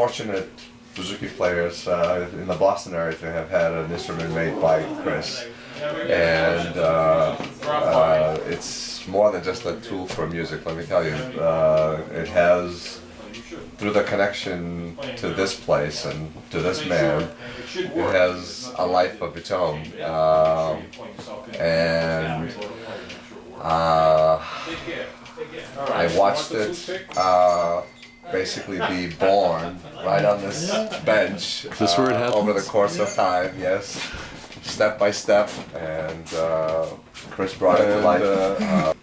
fortunate bouzouki players in the Boston area to have had an instrument made by Chris, and it's more than just a tool for music. Let me tell you, it has, through the connection to this place and to this man, it has a life of its own, and I watched it basically be born right on this bench over the course of time, yes, step by step, and Chris brought it to life.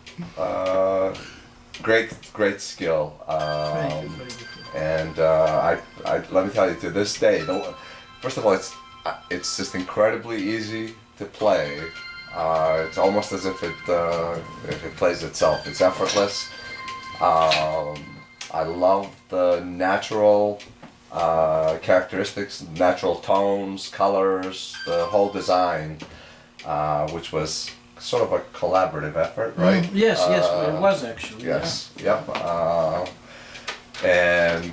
Great skill, and I let me tell you, to this day, first of all, it's just incredibly easy to play. It's almost as if it plays itself. It's effortless. I love the natural characteristics, natural tones, colors, the whole design, which was sort of a collaborative effort, right? Yes, it was actually. Yes, yep. And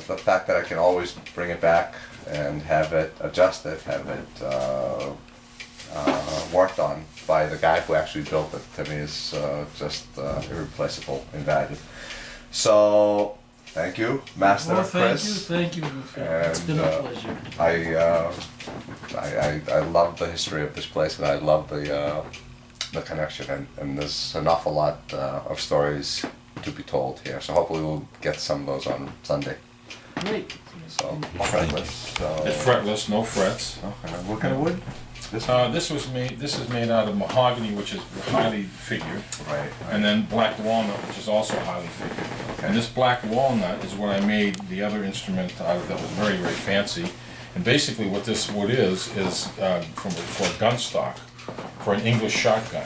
the fact that I can always bring it back and have it adjusted, have it worked on by the guy who actually built it, to me is just irreplaceable in value. So, thank you, Master Chris. Thank you. It's been a pleasure. I love the history of this place, and I love the connection, and there's an awful lot of stories to be told here. So hopefully we'll get some of those on Sunday. Great. So fretless. So It's fretless, no frets. okay. What kind of wood? This is made out of mahogany, which is highly figured, Right. and then black walnut, which is also highly figured. Okay. And this black walnut is what I made the other instrument out of that was very, very fancy. And basically what this wood is for a gun stock, for an English shotgun.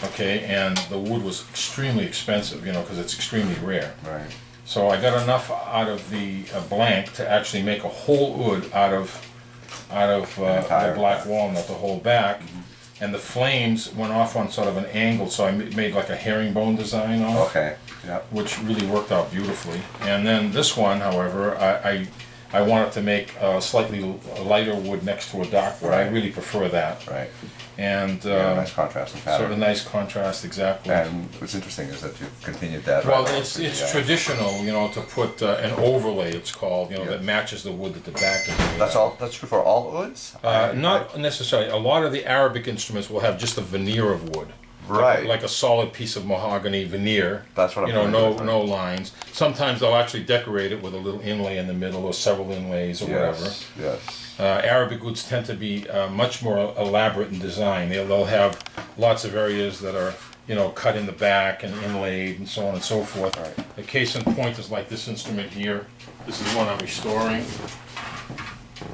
Okay, and the wood was extremely expensive, because it's extremely rare. Right. So I got enough out of the blank to actually make a whole wood out of the black walnut, the whole back, and the flames went off on sort of an angle, so I made like a herringbone design on it, Okay. Yep. which really worked out beautifully. And then this one, however, I wanted to make a slightly lighter wood next to a dark wood. I Right. really prefer that. Right. And Nice contrast in sort of a pattern. nice contrast, exactly. And what's interesting is that you continued that. Well, right it's on to the, traditional, to put an overlay, it's called, Yeah. that matches the wood that the back is made That's out. all. That's true for all woods. Not necessarily. A lot of the Arabic instruments will have just a veneer of wood. Right. Like a solid piece of mahogany veneer. That's what I'm no lines. Sometimes they'll actually decorate it with a little inlay in the middle or several inlays or whatever. Yes. Arabic woods tend to be much more elaborate in design. They'll have lots of areas that are, cut in the back and inlaid and so on and so forth. Right. A case in point is like this instrument here. This is one I'm restoring.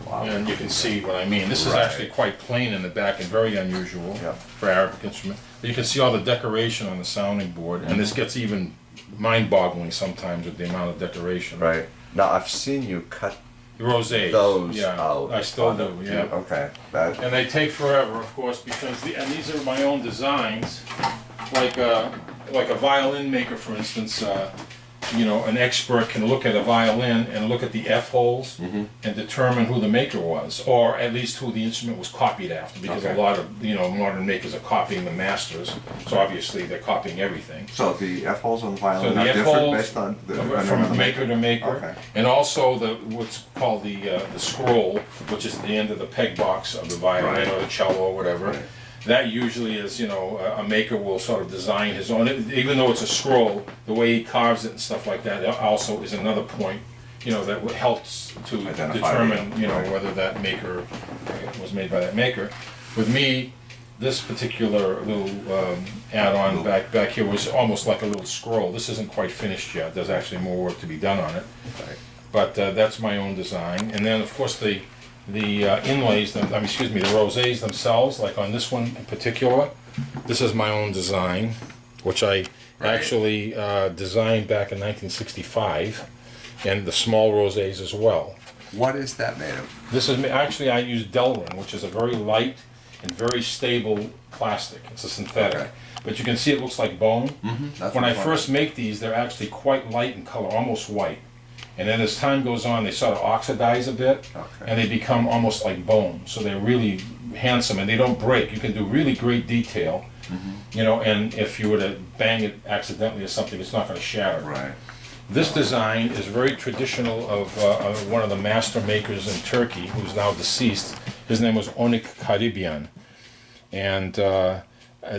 Wow. And you can see what I mean. This is Right. actually quite plain in the back and very unusual Yep. for Arabic instrument. But you can see all the decoration on the sounding board, and this gets even mind-boggling sometimes with the amount of decoration. Right. Now I've seen you cut Rosés. those yeah, out. I still on do. the- Yeah. Okay. That. And they take forever, of course, because these are my own designs. Like a violin maker, for instance. An expert can look at a violin and look at the F holes and determine who the maker was, or at least who the instrument was copied after, because Okay. a lot of modern makers are copying the masters, so obviously they're copying everything. So the F holes on the violin So the are F different holes based on from maker to maker, Okay. and also what's called the scroll, which is the end of the peg box of the violin Right. or the cello or whatever. Right. That usually is, a maker will sort of design his own, even though it's a scroll, the way he carves it and stuff like that also is another point, that helps to Identify determine, it. Right. whether that maker was made by that maker. With me, this particular little add-on back here was almost like a little scroll. This isn't quite finished yet. There's actually more work to be done on it. Right. But that's my own design. And then, of course, the inlays, the rosés themselves, like on this one in particular, this is my own design, which I actually designed back in 1965, and the small rosés as well. What is that made of? This is actually, I use Delrin, which is a very light and very stable plastic. It's a synthetic. Okay. But you can see it looks like bone. That's When what I I'm first make these, they're actually quite light in color, almost white. And then as time goes on, they sort of oxidize a bit, and they become almost like bone. So they're really handsome, and they don't break. You can do really great detail, you know, and if you were to bang it accidentally or something, it's not going to shatter. Right. This design is very traditional of one of the master makers in Turkey, who's now deceased. His name was Onik Karibian. And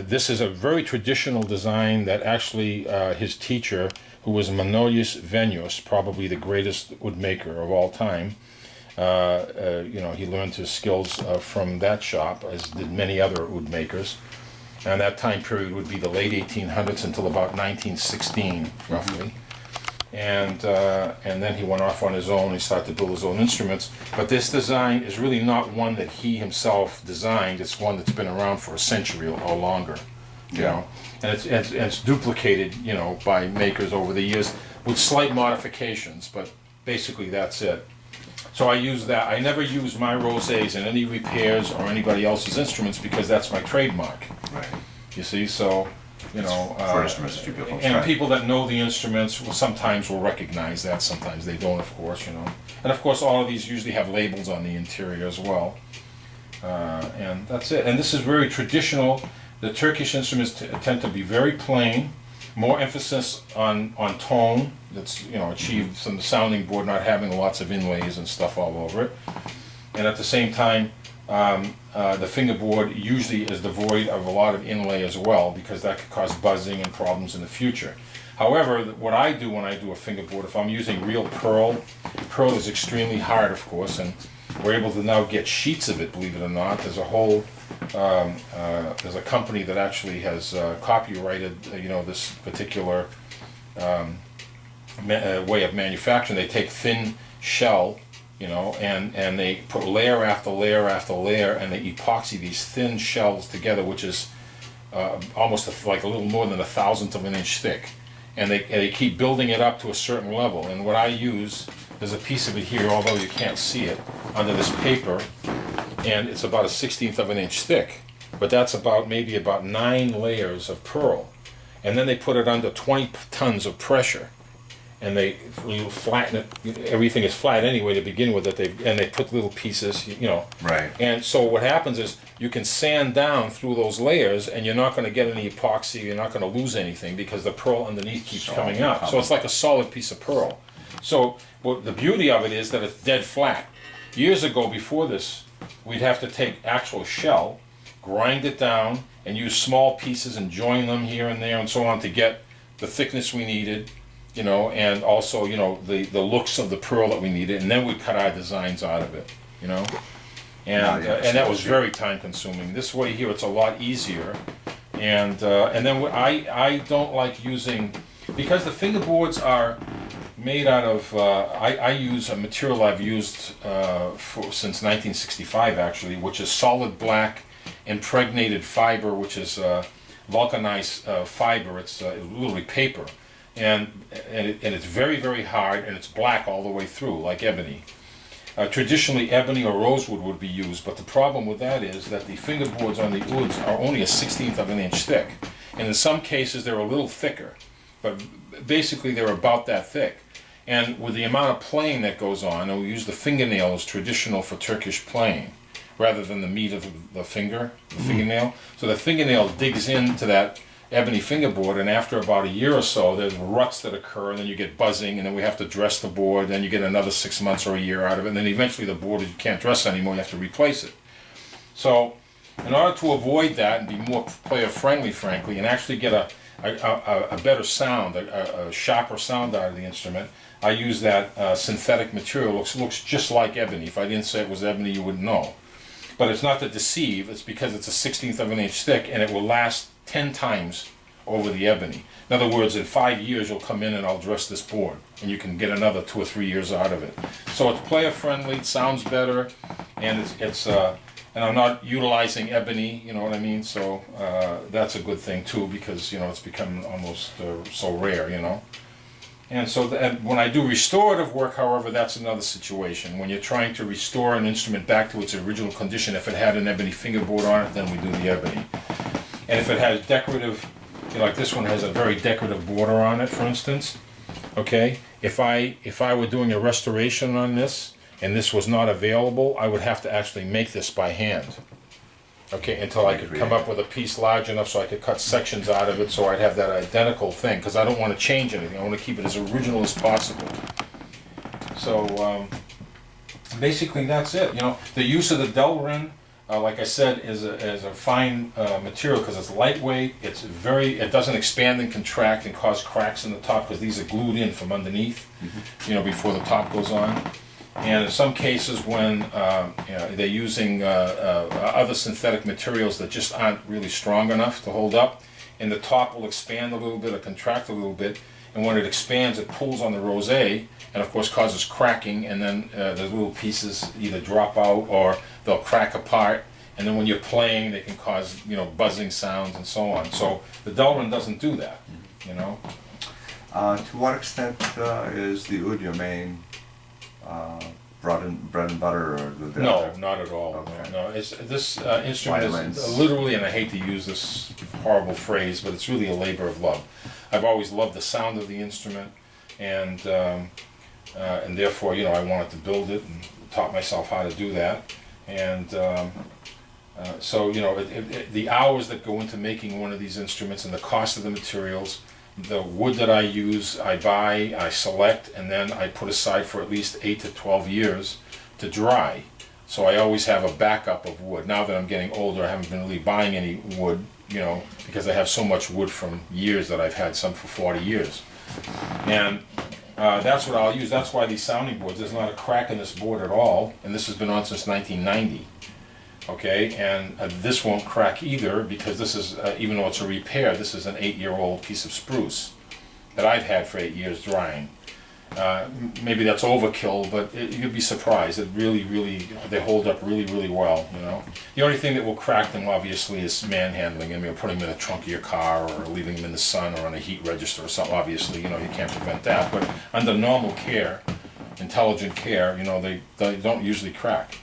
this is a very traditional design that actually his teacher, who was Manolius Venios, probably the greatest woodmaker of all time, you know, he learned his skills from that shop, as did many other woodmakers. And that time period would be the late 1800s until about 1916, roughly. And then he went off on his own. He started to build his own instruments. But this design is really not one that he himself designed. It's one that's been around for a century or longer. You know, and it's duplicated, you know, by makers over the years with slight modifications. But basically, that's it. So I use that. I never use my rosés in any repairs or anybody else's instruments because that's my trademark. Right. You see, so. You know, for instruments that you build from and scratch. people that know the instruments will sometimes recognize that, sometimes they don't, of course, you know. And of course, all of these usually have labels on the interior as well. And that's it. And this is very traditional. The Turkish instruments tend to be very plain, more emphasis on tone. That's, you know, achieved from the sounding board, not having lots of inlays and stuff all over it. And at the same time, the fingerboard usually is devoid of a lot of inlay as well, because that could cause buzzing and problems in the future. However, what I do when I do a fingerboard, if I'm using real pearl is extremely hard, of course, and we're able to now get sheets of it, believe it or not. There's a whole, there's a company that actually has copyrighted, you know, this particular way of manufacturing. They take thin shell, you know, and they put layer after layer after layer, and they epoxy these thin shells together, which is almost like a little more than 1/1000th of an inch thick. And they keep building it up to a certain level. And what I use, there's a piece of it here, although you can't see it, under this paper, and it's about 1/16th of an inch thick. But that's maybe about 9 layers of pearl. And then they put it under 20 tons of pressure. And they flatten it. Everything is flat anyway to begin with. And they put little pieces, you know. Right. And so what happens is you can sand down through those layers, and you're not going to get any epoxy. You're not going to lose anything because the pearl underneath keeps coming up. So it's like a solid piece of pearl. So the beauty of it is that it's dead flat. Years ago, before this, we'd have to take actual shell, grind it down, and use small pieces and join them here and there and so on to get the thickness we needed. You know, and also, you know, the looks of the pearl that we needed, and then we cut our designs out of it, you know, and that was very time consuming. This way here, it's a lot easier, and then I don't like using, because the fingerboards are made out of, I use a material I've used since 1965 actually, which is solid black impregnated fiber, which is vulcanized fiber. It's literally paper. And it's very, very hard, and it's black all the way through, like ebony. Traditionally, ebony or rosewood would be used, but the problem with that is that the fingerboards on the ouds are only 1/16th of an inch thick. And in some cases, they're a little thicker, but basically they're about that thick. And with the amount of playing that goes on, and we use the fingernail as traditional for Turkish playing, rather than the meat of the fingernail. So the fingernail digs into that ebony fingerboard, and after about a year or so, there's ruts that occur, and then you get buzzing, and then we have to dress the board, then you get another 6 months or a year out of it, and then eventually the board, you can't dress anymore, you have to replace it. So in order to avoid that and be more player friendly, frankly, and actually get a better sound, a sharper sound out of the instrument, I use that synthetic material. Looks just like ebony. If I didn't say it was ebony, you wouldn't know. But it's not to deceive, it's because it's 1/16th of an inch thick, and it will last 10 times over the ebony. In other words, in 5 years you'll come in and I'll dress this board, and you can get another 2 or 3 years out of it. So it's player friendly, it sounds better, and and I'm not utilizing ebony, you know what I mean? So that's a good thing too, because you know it's become almost so rare, you know. And so when I do restorative work, however, that's another situation. When you're trying to restore an instrument back to its original condition, if it had an ebony fingerboard on it, then we do the ebony. And if it has decorative, you know, like this one has a very decorative border on it, for instance, okay? if I were doing a restoration on this and this was not available, I would have to actually make this by hand. Okay, until I could come up with a piece large enough so I could cut sections out of it so I'd have that identical thing, because I don't want to change anything. I want to keep it as original as possible. So basically that's it. You know, the use of the Delrin, like I said, is a fine material because it's lightweight. It doesn't expand and contract and cause cracks in the top because these are glued in from underneath. You know, before the top goes on. And in some cases, when you know, they're using other synthetic materials that just aren't really strong enough to hold up, and the top will expand a little bit or contract a little bit, and when it expands, it pulls on the rosé, and of course causes cracking, and then the little pieces either drop out or they'll crack apart, and then when you're playing, they can cause, you know, buzzing sounds and so on. So the Delrin doesn't do that, you know. To what extent is the oud your main bread and butter, or No, other? not at all. Okay. No, this instrument Violins. is literally, and I hate to use this horrible phrase, but it's really a labor of love. I've always loved the sound of the instrument, and therefore, you know, I wanted to build it and taught myself how to do that. And so, you know, the hours that go into making one of these instruments and the cost of the materials, the wood that I use, I buy, I select, and then I put aside for at least 8 to 12 years to dry. So I always have a backup of wood. Now that I'm getting older, I haven't been really buying any wood, you know, because I have so much wood from years that I've had some for 40 years. And that's what I'll use. That's why these sounding boards, there's not a crack in this board at all, and this has been on since 1990. Okay, and this won't crack either, because this is, even though it's a repair, this is an 8-year-old piece of spruce that I've had for 8 years drying. Maybe that's overkill, but you'd be surprised. It really, they hold up really well, you know. The only thing that will crack them, obviously, is manhandling. I mean, putting them in the trunk of your car, or leaving them in the sun, or on a heat register or something. Obviously, you know, you can't prevent that. But under normal care, intelligent care, you know, they don't usually crack.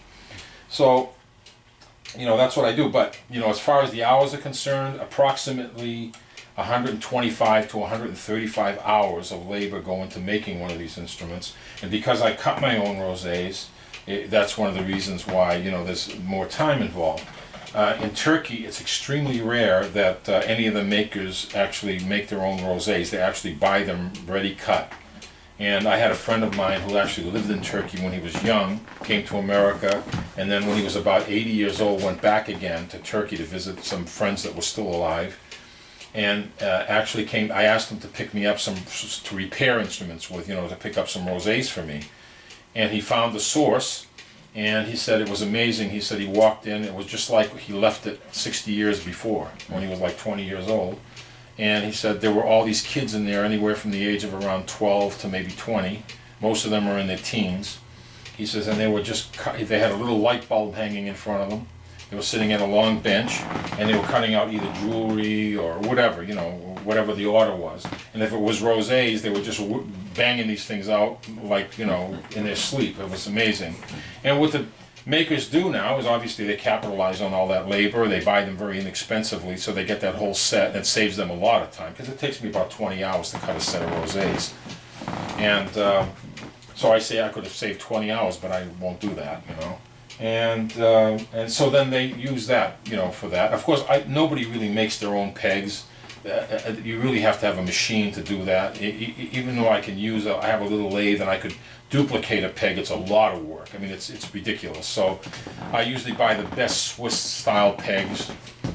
So, you know, that's what I do. But, you know, as far as the hours are concerned, approximately 125 to 135 hours of labor go into making one of these instruments. And because I cut my own rosés, that's one of the reasons why, you know, there's more time involved. In Turkey, it's extremely rare that any of the makers actually make their own rosés. They actually buy them ready cut. And I had a friend of mine who actually lived in Turkey when he was young, came to America, and then when he was about 80 years old, went back again to Turkey to visit some friends that were still alive. And actually I asked him to pick me up to repair instruments with, you know, to pick up some rosés for me. And he found the source, and he said it was amazing. He said he walked in, it was just like he left it 60 years before, when he was like 20 years old. And he said there were all these kids in there, anywhere from the age of around 12 to maybe 20. Most of them are in their teens. He says, and they were just, they had a little light bulb hanging in front of them. They were sitting at a long bench, and they were cutting out either jewelry or whatever, you know, whatever the order was. And if it was rosés, they were just banging these things out like, you know, in their sleep. It was amazing. And what the makers do now is obviously they capitalize on all that labor. They buy them very inexpensively, so they get that whole set, and it saves them a lot of time, because it takes me about 20 hours to cut a set of rosés. And so I say I could have saved 20 hours, but I won't do that, you know. And so then they use that, you know, for that. Of course, nobody really makes their own pegs. You really have to have a machine to do that. Even though I can use, I have a little lathe and I could duplicate a peg, it's a lot of work. I mean, it's ridiculous. So I usually buy the best Swiss-style pegs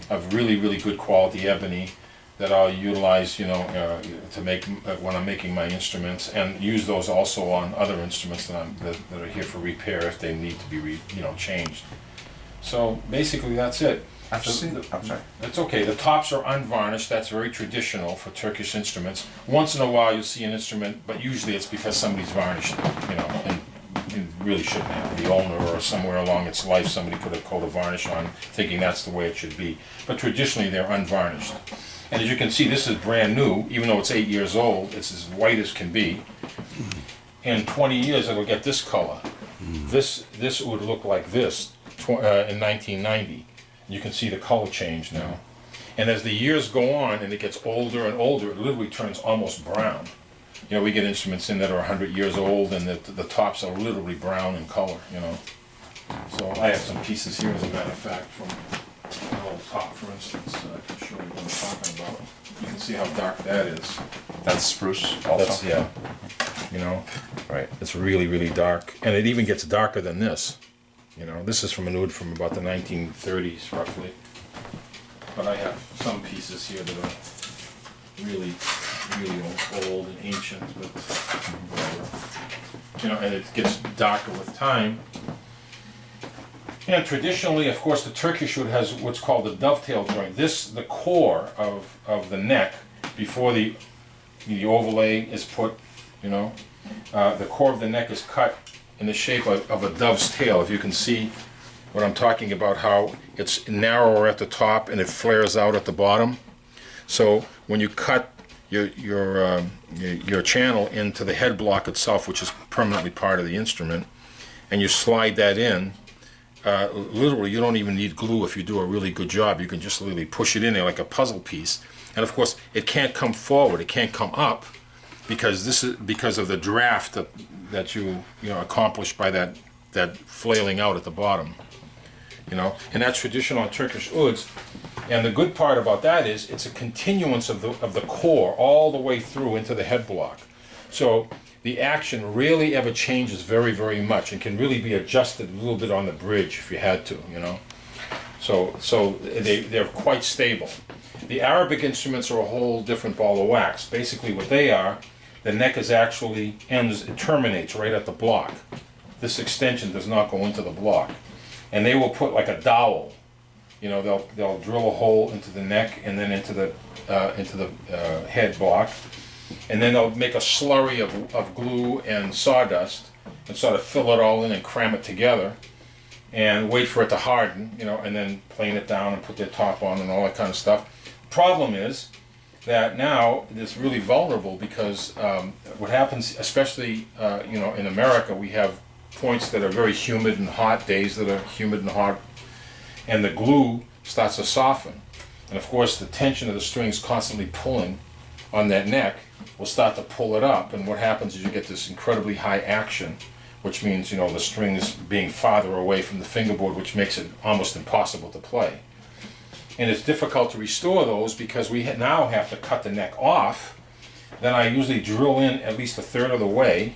of really good quality ebony that I'll utilize, you know, to make when I'm making my instruments, and use those also on other instruments that are here for repair if they need to be changed. So basically, that's it. I'm sorry. It's okay. The tops are unvarnished. That's very traditional for Turkish instruments. Once in a while, you'll see an instrument, but usually it's because somebody's varnished it, you know, and it really shouldn't have. The owner or somewhere along its life, somebody put a coat of varnish on, thinking that's the way it should be. But traditionally, they're unvarnished. And as you can see, this is brand new, even though it's 8 years old. It's as white as can be. In 20 years, it'll get this color. This would look like this in 1990. You can see the color change now. And as the years go on and it gets older and older, it literally turns almost brown. You know, we get instruments in that are 100 years old, and the tops are literally brown in color, you know. So I have some pieces here, as a matter of fact, from an old top, for instance. I can show you what I'm talking about. You can see how dark that is. That's spruce also? That's, yeah, you know, Right. it's really, really dark. And it even gets darker than this. You know, this is from an oud from about the 1930s, roughly. But I have some pieces here that are really, really old and ancient, but whatever. You know, and it gets darker with time. And traditionally, of course, the Turkish oud has what's called the dovetail joint. This, the core of the neck, before the overlay is put, you know, the core of the neck is cut in the shape of a dove's tail. If you can see what I'm talking about, how it's narrower at the top and it flares out at the bottom. So when you cut your channel into the head block itself, which is permanently part of the instrument, and you slide that in, literally you don't even need glue. If you do a really good job, you can just literally push it in there like a puzzle piece. And of course, it can't come forward, it can't come up, because this is because of the draft that you know accomplish by that flailing out at the bottom. You know, and that's traditional Turkish ouds. And the good part about that is it's a continuance of the core all the way through into the head block. So the action rarely ever changes very, very much, and can really be adjusted a little bit on the bridge if you had to, you know. So they're quite stable. The Arabic instruments are a whole different ball of wax. Basically what they are, the neck is actually it terminates right at the block. This extension does not go into the block. And they will put like a dowel, you know, they'll drill a hole into the neck and then into the head block, and then they'll make a slurry of glue and sawdust and sort of fill it all in and cram it together and wait for it to harden, you know, and then plane it down and put their top on and all that kind of stuff. Problem is that now it's really vulnerable because what happens, especially you know, in America, we have points that are very humid and hot, days that are humid and hot, and the glue starts to soften. And of course, the tension of the strings constantly pulling on that neck will start to pull it up. And what happens is you get this incredibly high action, which means, you know, the strings being farther away from the fingerboard, which makes it almost impossible to play. And it's difficult to restore those because we now have to cut the neck off. Then I usually drill in at least a third of the way,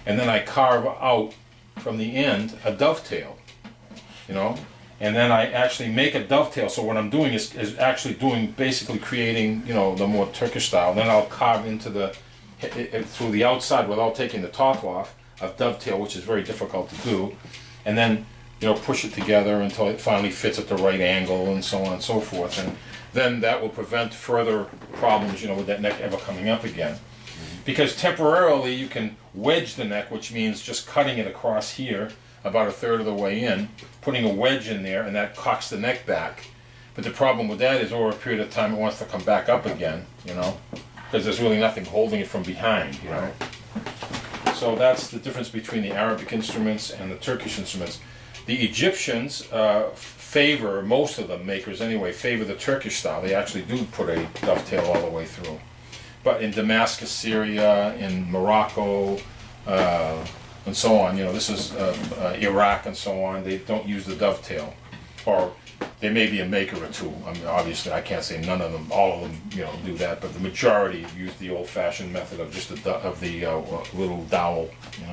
and then I carve out from the end a dovetail, you know, and then I actually make a dovetail. So what I'm doing is actually basically creating, you know, the more Turkish style. Then I'll carve into through the outside without taking the top off a dovetail, which is very difficult to do, and then, you know, push it together until it finally fits at the right angle and so on and so forth. And then that will prevent further problems, you know, with that neck ever coming up again. Because temporarily you can wedge the neck, which means just cutting it across here about a third of the way in, putting a wedge in there, and that cocks the neck back. But the problem with that is over a period of time it wants to come back up again, you know, because there's really nothing holding it from behind, you know. So that's the difference between the Arabic instruments and the Turkish instruments. The Egyptians favor, most of the makers anyway, favor the Turkish style. They actually do put a dovetail all the way through. But in Damascus, Syria, in Morocco, and so on, you know, this is Iraq and so on, they don't use the dovetail. Or there may be a maker or two. I mean, obviously, I can't say none of them, all of them, you know, do that, but the majority use the old-fashioned method of just the little dowel, you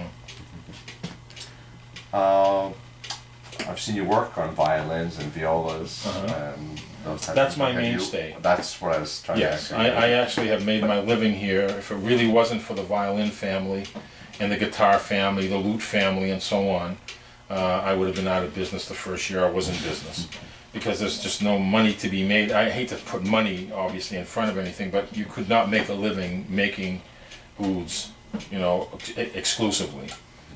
know. I've seen you work on violins and violas and those types That's of my things. mainstay. That's what I was trying Yes, to ask you. I actually have made my living here. If it really wasn't for the violin family and the guitar family, the lute family, and so on, I would have been out of business the first year I was in business. Because there's just no money to be made. I hate to put money, obviously, in front of anything, but you could not make a living making ouds, you know, exclusively.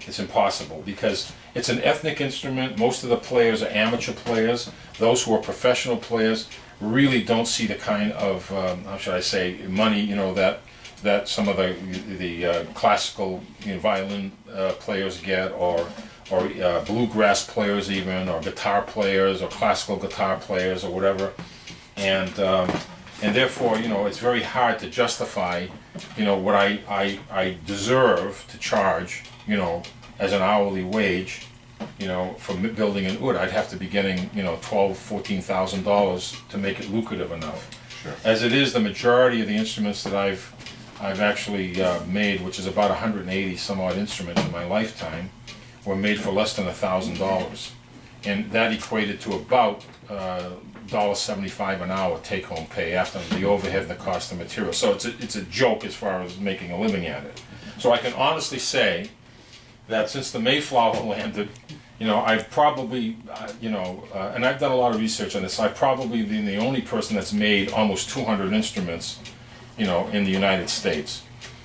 It's impossible because it's an ethnic instrument. Most of the players are amateur players. Those who are professional players really don't see the kind of, how should I say, money, you know, that some of the classical, you know, violin players get, or bluegrass players even, or guitar players, or classical guitar players, or whatever. And And therefore, it's very hard to justify, what I deserve to charge, as an hourly wage, for building an oud. I'd have to be getting, $12,000-14,000 to make it lucrative enough. Sure. As it is, the majority of the instruments that I've actually made, which is about 180 some odd instruments in my lifetime, were made for less than $1,000. And that equated to about $1.75 an hour take-home pay after the overhead and the cost of material. So it's a joke as far as making a living at it. So I can honestly say that since the Mayflower landed, I've probably, and I've done a lot of research on this, I've probably been the only person that's made almost 200 instruments, in the United States.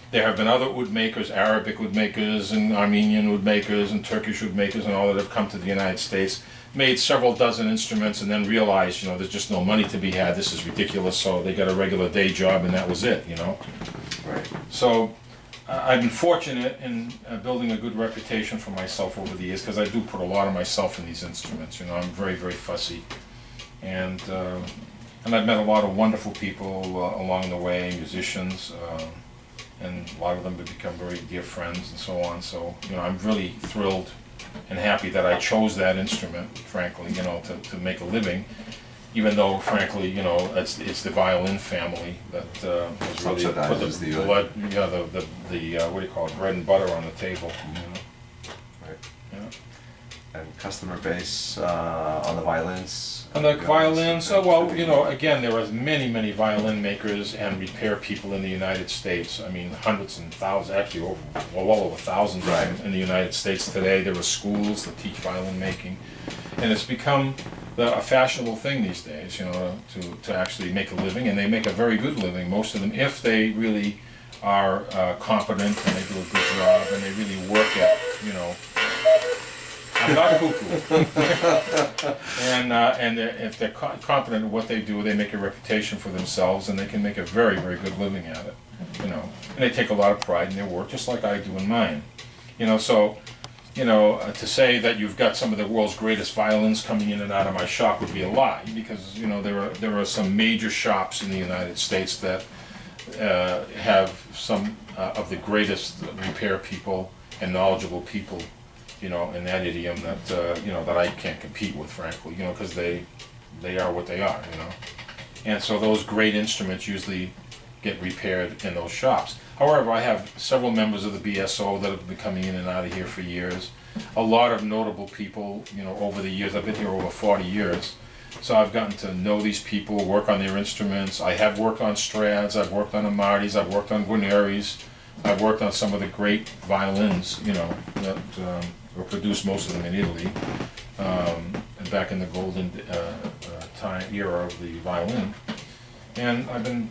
There have been other oud makers, Arabic oud makers, and Armenian oud makers, and Turkish oud makers, and all that have come to the United States, made several dozen instruments, and then realized, there's just no money to be had, this is ridiculous, so they got a regular day job, and that was it, Right. So, I've been fortunate in building a good reputation for myself over the years, because I do put a lot of myself in these instruments, I'm very, very fussy. And I've met a lot of wonderful people along the way, musicians, and a lot of them have become very dear friends and so on. So, I'm really thrilled and happy that I chose that instrument, frankly, to make a living. Even though, frankly, it's the violin family that has really put the blood, the what do you call it, bread and butter on the table. Right. Yeah. And customer base on the violins. On the violins, again, there are many, many violin makers and repair people in the United States. I mean, hundreds and thousands, actually, well over thousands in the United States today. There are schools that teach violin making, and it's become a fashionable thing these days, to actually make a living, and they make a very good living, most of them, if they really are competent and they do a good job and they really work at, I'm not cuckoo. and if they're competent in what they do, they make a reputation for themselves, and they can make a very, very good living at it, And they take a lot of pride in their work, just like I do in mine. To say that you've got some of the world's greatest violins coming in and out of my shop would be a lie, because there are some major shops in the United States that have some of the greatest repair people and knowledgeable people, in that idiom that that I can't compete with, frankly, because they are what they are, And so those great instruments usually get repaired in those shops. However, I have several members of the BSO that have been coming in and out of here for years. A lot of notable people, over the years. I've been here over 40 years. So I've gotten to know these people, work on their instruments. I have worked on Strads, I've worked on Amartis, I've worked on Guarneris. I've worked on some of the great violins, that were produced, most of them in Italy, and back in the golden era of the violin. And I've been,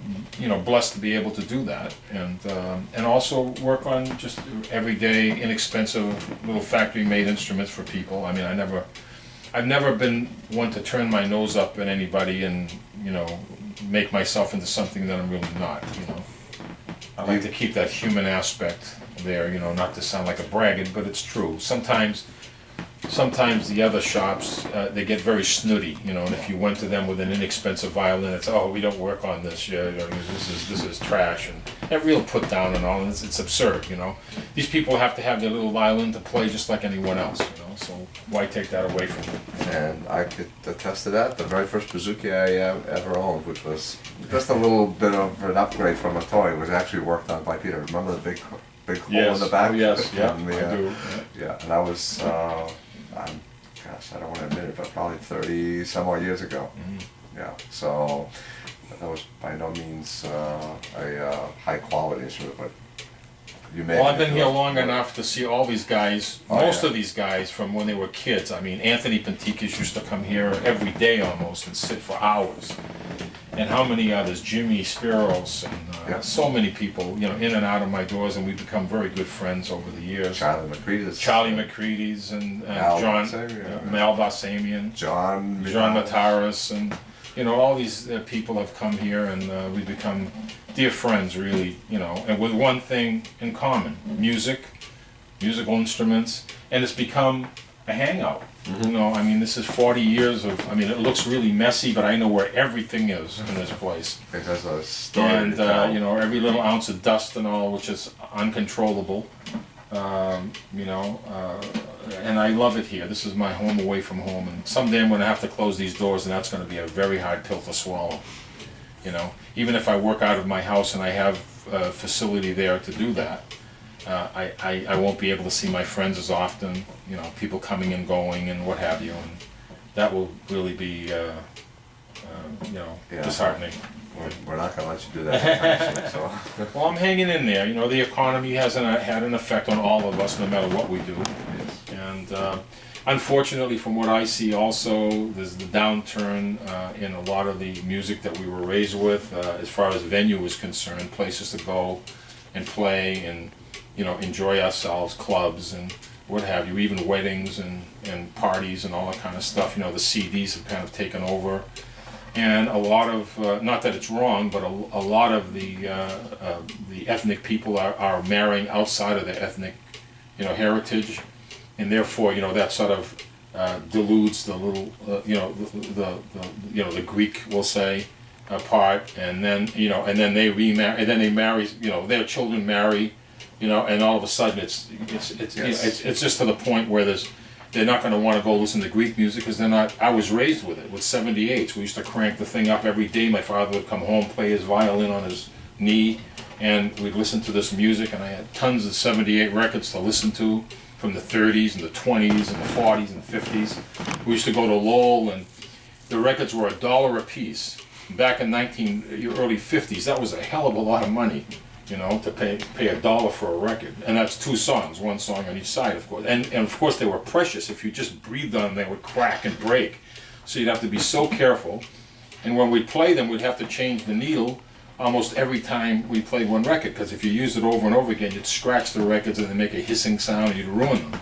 blessed to be able to do that, and also work on just everyday, inexpensive little factory-made instruments for people. I mean, I've never been one to turn my nose up at anybody and, make myself into something that I'm really not. I like to keep that human aspect there. Not to sound like a braggart, but it's true. Sometimes the other shops, they get very snooty, and if you went to them with an inexpensive violin, it's, oh, we don't work on this, this is trash, and that real put down and all, and it's absurd, These people have to have their little violin to play just like anyone else, so why take that away from them? And I could attest to that. The very first bouzouki I ever owned, which was just a little bit of an upgrade from a toy, was actually worked on by Peter. Remember the big hole in the back? Oh, yes, yeah, and I do. Yeah, and that was, I don't want to admit it, but probably 30 some odd years ago. Mm-hmm. Yeah, so that was by no means a high quality instrument, but you made Well, I've been here long enough to see all these guys, most of these guys from when they were kids. I mean, Anthony Pantazelos used to come here every day almost and sit for hours. And how many others, Jimmy Spiros, and so many people, in and out of my doors, and we've become very good friends over the years. Charlie McCready's and Mal John, Mal Bassamian, John Mataris, and all these people have come here, and we've become dear friends, really, and with one thing in common: musical instruments, and it's become a hangout. You know, I mean, this is 40 years of, I mean, it looks really messy, but I know where everything is in this place. It has a story And, to tell. you know, every little ounce of dust and all, which is uncontrollable. You know, and I love it here. This is my home away from home. And someday I'm going to have to close these doors, and that's going to be a very hard pill to swallow. You know, even if I work out of my house and I have a facility there to do that, I won't be able to see my friends as often, you know, people coming and going and what have you, and that will really be, you know, Yeah. disheartening. We're not going to let you do that anytime soon, so. Well, I'm hanging in there. You know, the economy had an effect on all of us, no matter what we do. Yes. And unfortunately, from what I see also, there's the downturn in a lot of the music that we were raised with, as far as venue is concerned, places to go and play and, you know, enjoy ourselves, clubs and what have you, even weddings and parties and all that kind of stuff. You know, the CDs have kind of taken over. And a lot of, not that it's wrong, but a lot of the ethnic people are marrying outside of their ethnic, you know, heritage. And therefore, you know, that sort of dilutes the little, you know, the Greek, we'll say, part. And then, you know, and then they remarry, and then they marry, you know, their children marry, you know, and all of a sudden it's Yes. you know, it's just to the point where they're not going to want to go listen to Greek music because they're not. I was raised with it, with 78s. We used to crank the thing up every day. My father would come home, play his violin on his knee, and we'd listen to this music. And I had tons of 78 records to listen to from the 30s and the 20s and the 40s and 50s. We used to go to Lowell, and the records were $1 a piece. Back in early 50s, that was a hell of a lot of money. You know, to pay $1 for a record, and that's 2 songs, 1 song on each side, of course. And of course they were precious. If you just breathed on them, they would crack and break. So you'd have to be so careful. And when we'd play them, we'd have to change the needle almost every time we played one record, because if you used it over and over again, you'd scratch the records and they make a hissing sound, and you'd ruin them.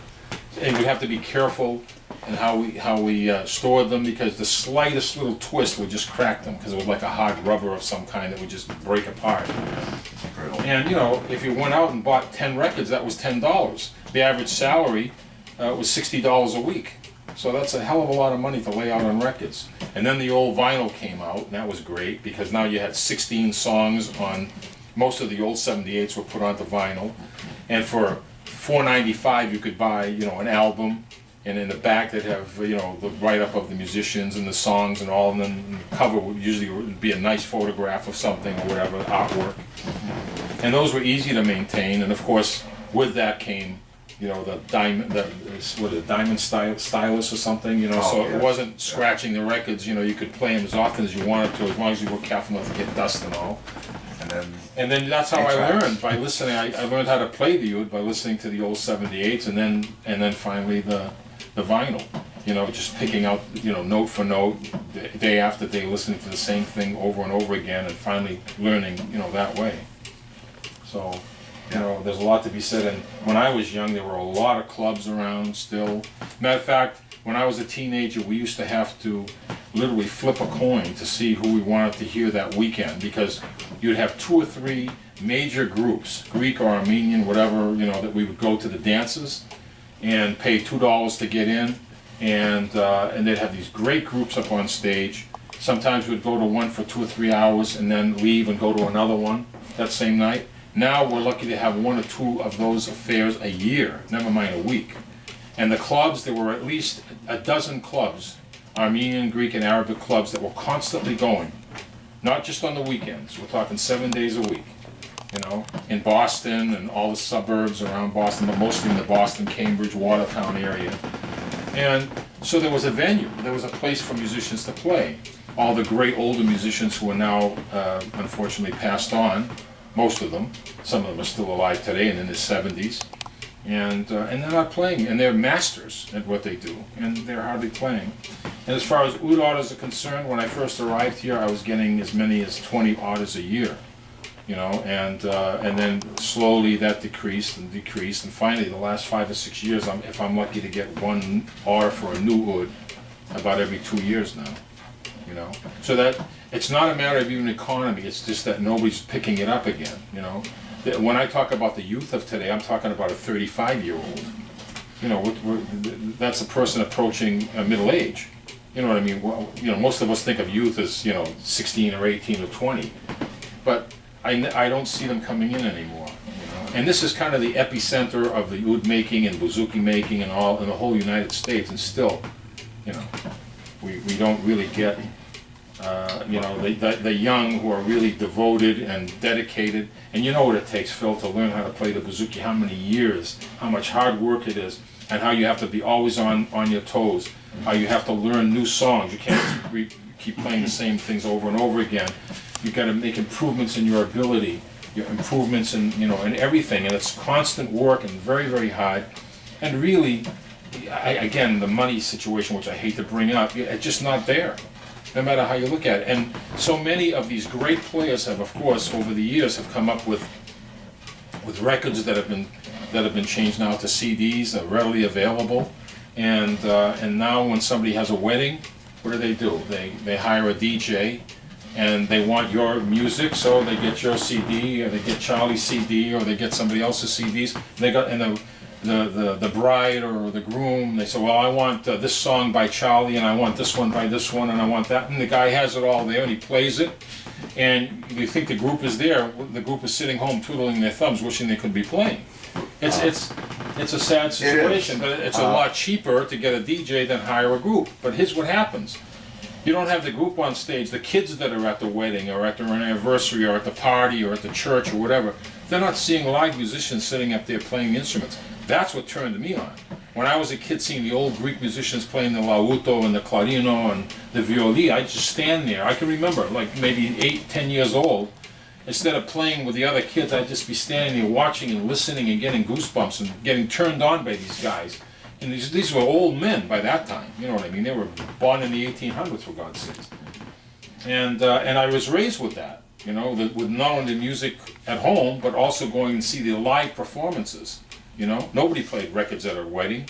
And we'd have to be careful in how we stored them, because the slightest little twist would just crack them, because it was like a hard rubber of some kind that would just break apart. And you know, if you went out and bought 10 records, that was $10. The average salary was $60 a week. So that's a hell of a lot of money to lay out on records. And then the old vinyl came out, and that was great, because now you had 16 songs on, most of the old 78s were put onto vinyl. And for $4.95 you could buy, you know, an album, and in the back they'd have, you know, the write-up of the musicians and the songs and all, and then the cover would usually be a nice photograph of something or whatever, artwork. And those were easy to maintain, and of course with that came, you know, the diamond stylus or something, you know, so yeah. it wasn't scratching the records, you know, you could play them as often as you wanted to, as long as you were careful not to get dust and all. And then that's how I learned, by listening. I learned how to play the oud by listening to the old 78s, and then finally the vinyl. You know, just picking out, you know, note for note, day after day, listening to the same thing over and over again, and finally learning, you know, that way. So, you know, there's a lot to be said. And when I was young, there were a lot of clubs around still. Matter of fact, when I was a teenager, we used to have to literally flip a coin to see who we wanted to hear that weekend, because you'd have 2 or 3 major groups, Greek or Armenian, whatever, you know, that we would go to the dances and pay $2 to get in, and they'd have these great groups up on stage. Sometimes we'd go to one for 2 or 3 hours and then leave and go to another one that same night. Now we're lucky to have 1 or 2 of those affairs a year, never mind a week. And the clubs, there were at least a dozen clubs, Armenian, Greek, and Arabic clubs, that were constantly going. Not just on the weekends, we're talking 7 days a week, you know, in Boston and all the suburbs around Boston, but mostly in the Boston, Cambridge, Watertown area. And so there was a venue, there was a place for musicians to play. All the great older musicians who are now unfortunately passed on, most of them, some of them are still alive today and in their 70s. And they're not playing, and they're masters at what they do, and they're hardly playing. And as far as oud orders are concerned, when I first arrived here, I was getting as many as 20 orders a year, you know, and then slowly that decreased, and finally the last 5 or 6 years, if I'm lucky to get 1 order for a new oud about every 2 years now, you know. So that it's not a matter of even economy; it's just that nobody's picking it up again, you know. When I talk about the youth of today, I'm talking about a 35-year-old, that's a person approaching middle age. You know what I mean? Well, most of us think of youth as 16 or 18 or 20, but I don't see them coming in anymore. And this is kind of the epicenter of the oud making and bouzouki making and all in the whole United States, and still, we don't really get the young who are really devoted and dedicated. And you know what it takes, Phil, to learn how to play the bouzouki, how many years, how much hard work it is, and how you have to be always on your toes, how you have to learn new songs. You can't just keep playing the same things over and over again. You've got to make improvements in your ability, your improvements in everything, and it's constant work and very, very hard. And really, again, the money situation, which I hate to bring up, it's just not there, no matter how you look at it. And so many of these great players have, of course, over the years, have come up with records that have been changed now to CDs, are readily available. And now when somebody has a wedding, what do? They hire a DJ, and they want your music, so they get your CD, or they get Charlie's CD, or they get somebody else's CDs. The bride or the groom, they say, well, I want this song by Charlie, and I want this one by this one, and I want that. And the guy has it all there, and he plays it. And you think the group is there, the group is sitting home twiddling their thumbs, wishing they could be playing. It's a sad situation, but it's a lot cheaper to get a DJ than hire a group. But here's what happens. You don't have the group on stage. The kids that are at the wedding or at their anniversary or at the party or at the church or whatever, they're not seeing live musicians sitting up there playing instruments. That's what turned me on. When I was a kid seeing the old Greek musicians playing the lauto and the clarino and the violi, I'd just stand there. I can remember, like maybe 8, 10 years old, instead of playing with the other kids, I'd just be standing there watching and listening and getting goosebumps and getting turned on by these guys. And these were old men by that time, you know what I mean? They were born in the 1800s, for God's sakes. And I was raised with that, with not only the music at home, but also going and see the live performances, Nobody played records at a wedding,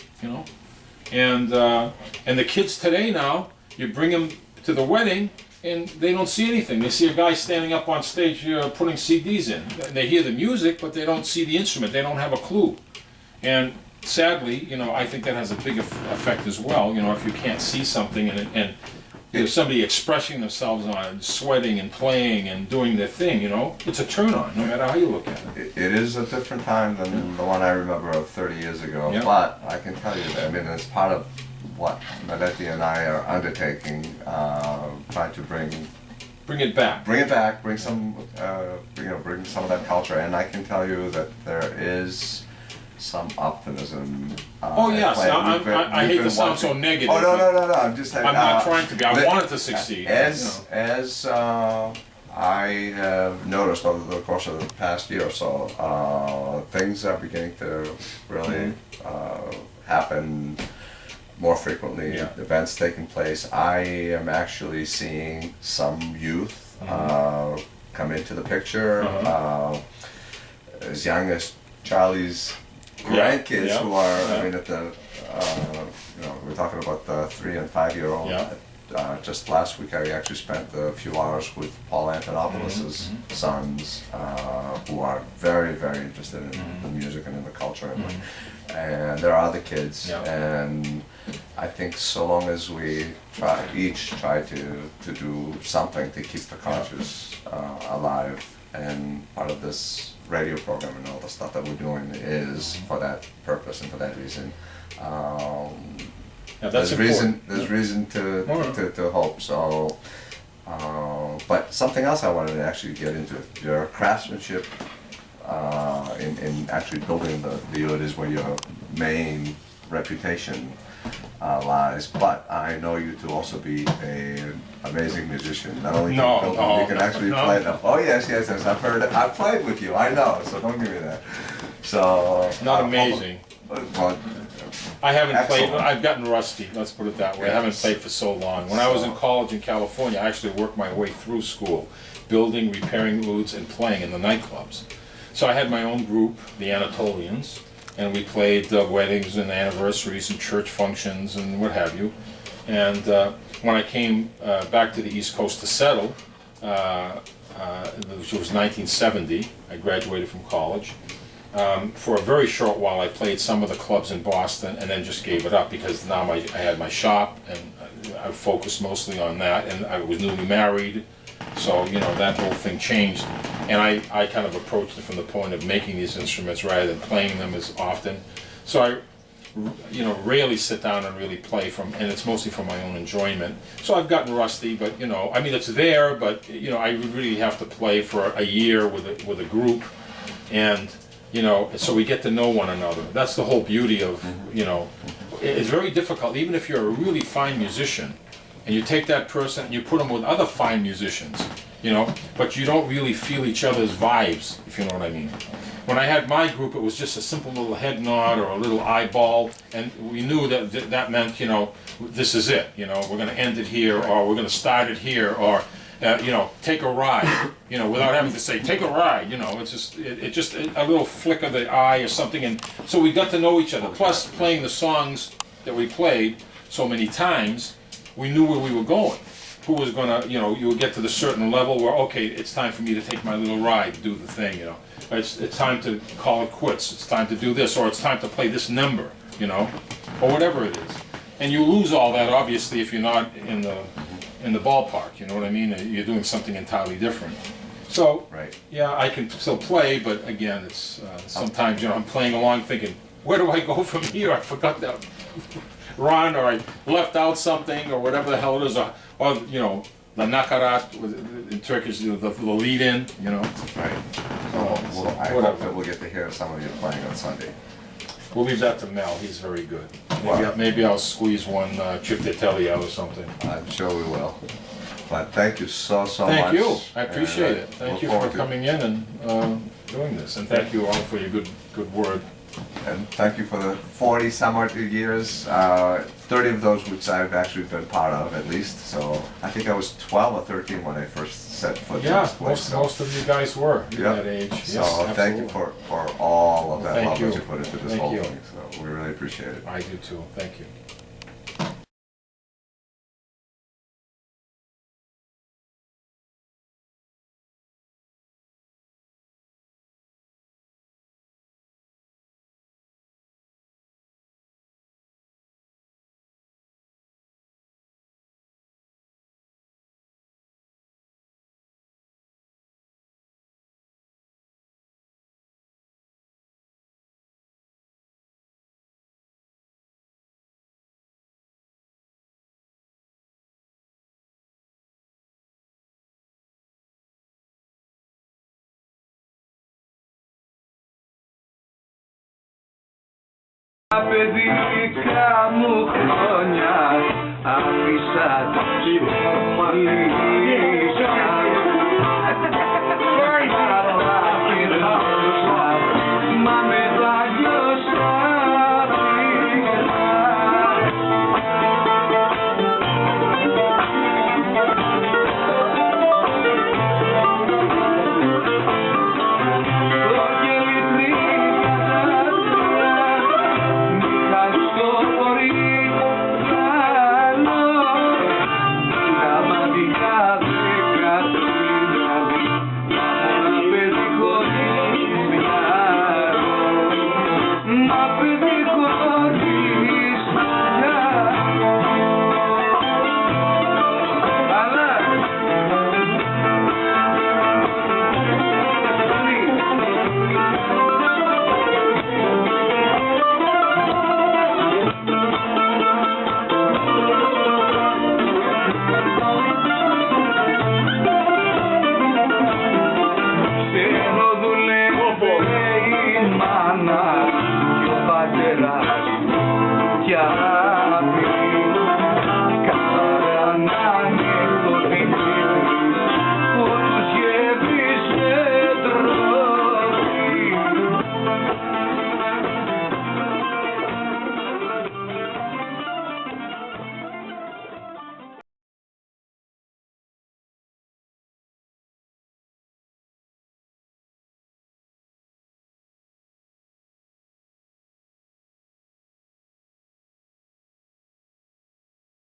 And the kids today now, you bring them to the wedding, and they don't see anything. They see a guy standing up on stage putting CDs in. They hear the music, but they don't see the instrument. They don't have a clue. And sadly, I think that has a big effect as well. If you can't see something and there's somebody expressing themselves on it, sweating and playing and doing their thing, it's a turn on, no matter how you look at it. It is a different time than the one I remember of 30 years ago. Yeah. But I can tell you that, it's part of what Meleti and I are undertaking, trying to Bring it back. Bring some of that culture. And I can tell you that there is some optimism. Yes, I hate to sound so negative. Oh no! I'm just saying. I'm not trying to be. I want it to succeed. As I have noticed over the course of the past year or so, things are beginning to really happen more frequently. Yeah. Events taking place. I am actually seeing some youth come into the picture, as young as Charlie's grandkids who are, at the, we're talking about the 3 and 5 year old. Yeah. Just last week I actually spent a few hours with Phl Papadopoulos' sons, who are very, very interested in the music and in the culture. And there are other kids, and I think so long as we each try to do something to keep the cultures alive, and part of this radio program and all the stuff that we're doing is for that purpose and for that reason. There's reason to hope. So, but something else I wanted to actually get into, your craftsmanship in actually building the oud is where your main reputation lies. But I know you to also be an amazing musician. Not only can you build them, you can actually play them. Oh yes, I've heard it. I've played with you. I know. So don't give me that. So not amazing. But I haven't excellent. played. I've gotten rusty. Let's put it that way. I haven't played for so long. When I was in college in California, I actually worked my way through school, building, repairing ouds, and playing in the nightclubs. So I had my own group, the Anatolians, and we played weddings and anniversaries and church functions and what have you. And when I came back to the East Coast to settle, which was 1970, I graduated from college, For a very short while, I played some of the clubs in Boston, and then just gave it up because now I had my shop, and I focused mostly on that. And I was newly married, so you know that whole thing changed. And I kind of approached it from the point of making these instruments rather than playing them as often. So I, you know, rarely sit down and really play and it's mostly for my own enjoyment. So I've gotten rusty, but you know, I mean, it's there, but you know, I really have to play for a year with a group, and you know, so we get to know one another. That's the whole beauty of, you know, it's very difficult, even if you're a really fine musician, and you take that person and you put them with other fine musicians, you know, but you don't really feel each other's vibes, if you know what I mean. When I had my group, it was just a simple little head nod or a little eyeball, and we knew that that meant, you know, this is it, you know, we're going to end it here, or we're going to start it here, or, you know, take a ride, you know, without having to say, take a ride, you know, it's just, just a little flick of the eye or something, and so we got to know each other. Plus, playing the songs that we played so many times, we knew where we were going. Who was gonna, you know, you would get to the certain level where, okay, it's time for me to take my little ride, do the thing, you know. It's time to call it quits, it's time to do this, or it's time to play this number, you know, or whatever it is. And you lose all that, obviously, if you're not in the ballpark, you know what I mean? You're doing something entirely different. So, yeah, I can still play, but again, it's sometimes, you know, I'm playing along thinking, where do I go from here? I forgot that run, or I left out something, or whatever the hell it is, or you know, the nakarat in Turkish, the lead-in, you know. Right. So I hope that we'll get to hear some of you playing on Sunday. We'll leave that to Mel. He's very good. Well, maybe I'll squeeze one Chiftetelli out or something. I'm sure we will. But thank you so much. Thank you. I appreciate it. Thank you for coming in and doing this. And thank you all for your good word. And thank you for the 40 some years, 30 of those which I've actually been part of at least. So I think I was 12 or 13 when I first set foot in this place. Most of you guys were at that age. So Yes, thank you for all of that love that you put into this whole you. thing. So we really appreciate it. I do too. Thank you. Παιδικά μου χρόνια άφησα τη φωνή.